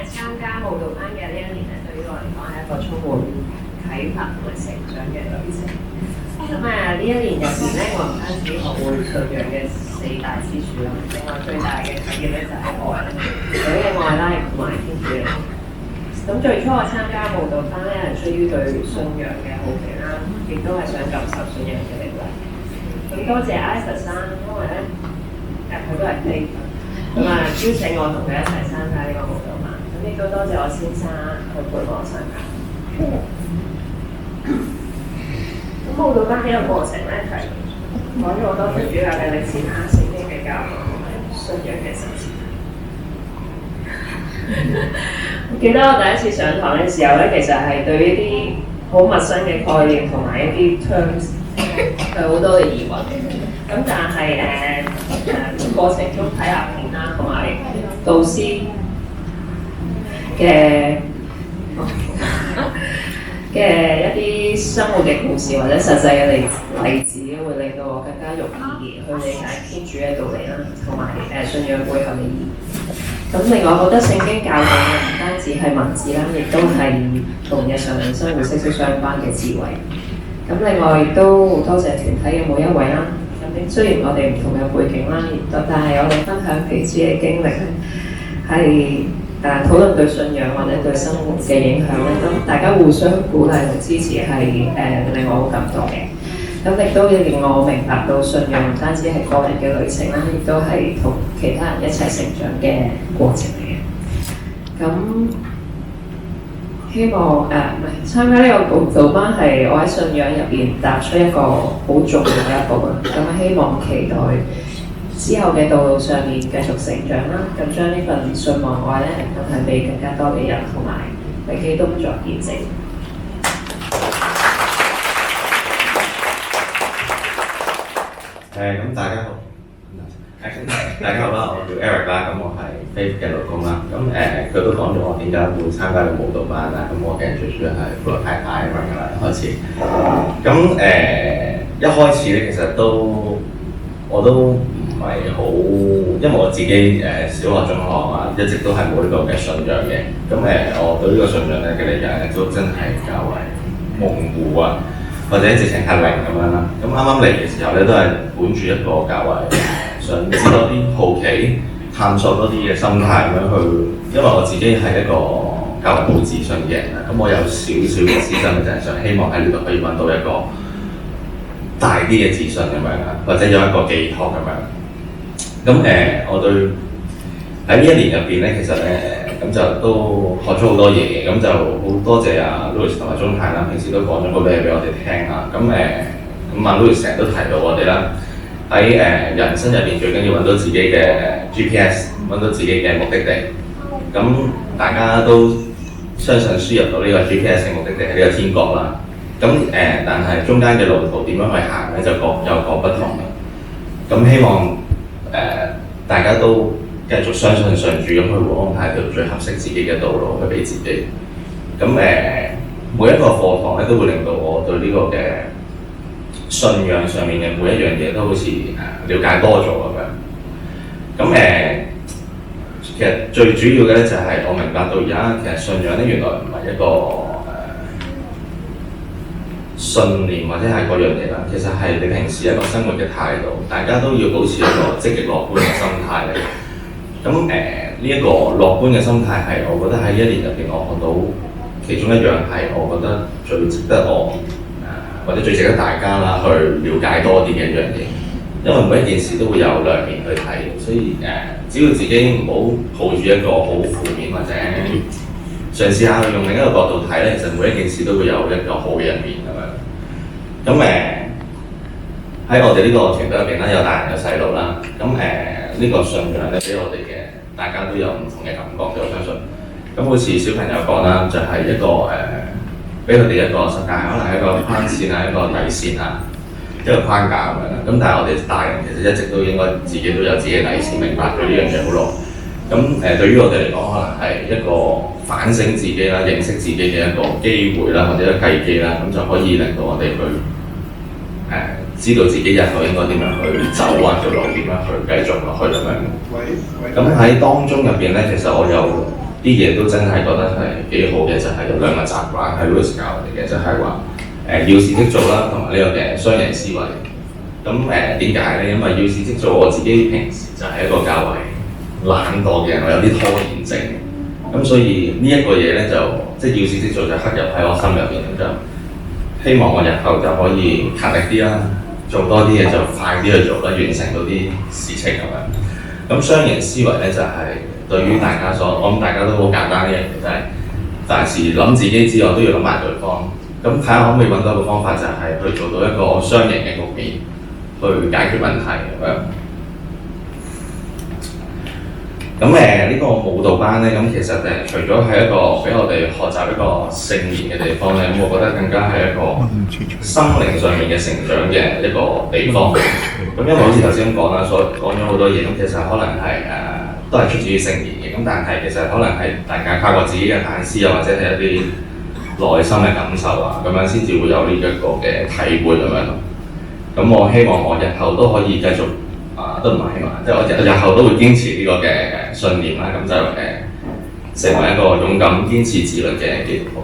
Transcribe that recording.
參加舞蹈班嘅呢一年咧，對於我嚟講係一個充滿啟發同埋成長嘅旅程。呢一年入邊咧，我唔單止學會信仰嘅四大支柱啦，另外最大嘅體驗咧就係愛，女嘅愛啦，同埋天主嘅愛。咁最初我參加舞蹈班咧，係出於對信仰嘅好奇啦，亦都係想感受信仰嘅力量。咁多謝 Isa 生，因為咧佢都係飛，邀請我同佢一齊參加呢個舞蹈班。咁亦都多謝我先生去陪我參加。咁舞蹈班呢個過程咧，係講咗好多主要嘅歷史啦、聖經嘅教導同埋信仰嘅實踐。我記得我第一次上堂嘅時候咧，其實係對呢啲好陌生嘅概念同埋一啲 terms 有好多嘅疑惑。咁但係過程中睇下片啦，同埋導師嘅一啲生活嘅故事或者實際嘅例子，會令到我更加容易去理解天主嘅道理啦，同埋信仰背後嘅意義。咁另外，我覺得聖經教導嘅唔單止係文字啦，亦都係同日常人生活息息相關嘅智慧。咁另外亦都多謝團體嘅每一位啦。咁雖然我哋唔同嘅背景啦，但係我哋分享彼此嘅經歷咧，係討論對信仰或者對生活嘅影響咧，咁大家互相鼓勵同支持係令我好感動嘅。咁亦都令我明白到信仰唔單止係個人嘅旅程啦，亦都係同其他人一齊成長嘅過程嚟嘅。咁希望參加呢個舞蹈班係我喺信仰入邊踏出一個好重要嘅一步啦。咁希望期待之後嘅道路上面繼續成長啦，咁將呢份信望愛咧，分享俾更加多嘅人，同埋為基督作見證。咁大家好，大家好啦，我叫 Eric 啦，咁我係 Faith 嘅老公啦，咁佢都講咗我點解會參加個舞蹈班啦，咁我嘅最主要係輔導太太咁樣噶啦，開始。咁一開始咧，其實我都唔係好，因為我自己小學、中學啊，一直都係冇呢個嘅信仰嘅。咁我對呢個信仰咧嘅理解咧，都真係較為模糊啊。或者直情係零咁樣啦。咁啱啱嚟嘅時候咧，都係本住一個較為想知多啲、好奇、探索多啲嘅心態咁樣去。因為我自己係一個較為冇自信嘅人啦，咁我有少少嘅私心就係想希望喺呢度可以揾到一個大啲嘅自信咁樣啦，或者有一個寄託咁樣。咁我對喺呢一年入邊咧，其實咁就都學咗好多嘢嘅，咁就好多謝阿 Louis 同埋鍾太啦，平時都講咗好多嘢俾我哋聽啊。咁阿 Louis 成日都提到我哋啦，喺人生入邊最緊要揾到自己嘅GPS， 揾到自己嘅目的地。咁大家都相信輸入到呢個 GPS 嘅目的地係呢個天國啦。咁但係中間嘅路途點樣去行咧，就各有各不同嘅。咁希望大家都繼續相信上主，咁去安排條最合適自己嘅道路去俾自己。咁每一個課堂咧都會令到我對呢個嘅信仰上面嘅每一樣嘢都好似了解多咗咁樣。咁其實最主要嘅咧就係我明白到而家其實信仰咧原來唔係一個信念或者係嗰樣嘢啦，其實係你平時一個生活嘅態度，大家都要保持一個積極樂觀嘅心態嚟。咁呢一個樂觀嘅心態係我覺得喺一年入邊我學到其中一樣係我覺得最值得我或者最值得大家啦去了解多啲嘅一樣嘢。因為每一件事都會有兩面去睇，所以只要自己唔好抱住一個好負面或者嘗試下去用另一個角度睇咧，其實每一件事都會有一個好嘅一面咁樣。咁喺我哋呢個團隊入邊咧，有大人有細路啦。咁呢個信仰咧，俾我哋嘅大家都有唔同嘅感覺，我相信。咁好似小朋友講啦，就係一個俾佢哋一個世界，可能係一個框線啊，一個底線啊，一個框架咁樣啦。咁但係我哋大人其實一直都應該自己都有自己嘅底線，明白佢呢樣嘢好耐。咁對於我哋嚟講，可能係一個反省自己啦、認識自己嘅一個機會啦，或者一個契機啦，咁就可以令到我哋去知道自己日後應該點樣去走啊，條路點樣去繼續落去咁樣。咁喺當中入邊咧，其實我有啲嘢都真係覺得係幾好嘅，就係、有兩個習慣係 Louis 教我哋嘅，就係話要事即做啦，同埋呢個嘅雙贏思維。咁點解咧？因為要事即做，我自己平時就係一個較為懶惰嘅人，我有啲拖延症。咁所以呢一個嘢咧，就即係要事即做，就刻入喺我心入邊，咁就希望我日後就可以勤力啲啦，做多啲嘢就快啲去做啦，完成到啲事情咁樣。咁雙贏思維咧就係、對於大家我諗大家都好簡單嘅，就係凡事諗自己之外都要諗埋對方。咁睇下可唔可以揾到一個方法，就係去做到一個雙贏嘅局面，去解決問題咁樣。咁呢個舞蹈班咧，咁其實除咗係一個俾我哋學習一個聖言嘅地方咧，咁我覺得更加係一個心靈上面嘅成長嘅一個地方。咁因為好似頭先咁講啦，所講咗好多嘢，咁其實可能係都係出自於聖言嘅，咁但係其實可能係大家靠過自己嘅反思啊，或者係一啲內心嘅感受啊，咁樣先至會有呢一個嘅體會咁樣。咁我希望我日後都可以繼續都唔係希望，即係我日後都會堅持呢個嘅信念啦，咁就成為一個勇敢堅持自律嘅基督徒。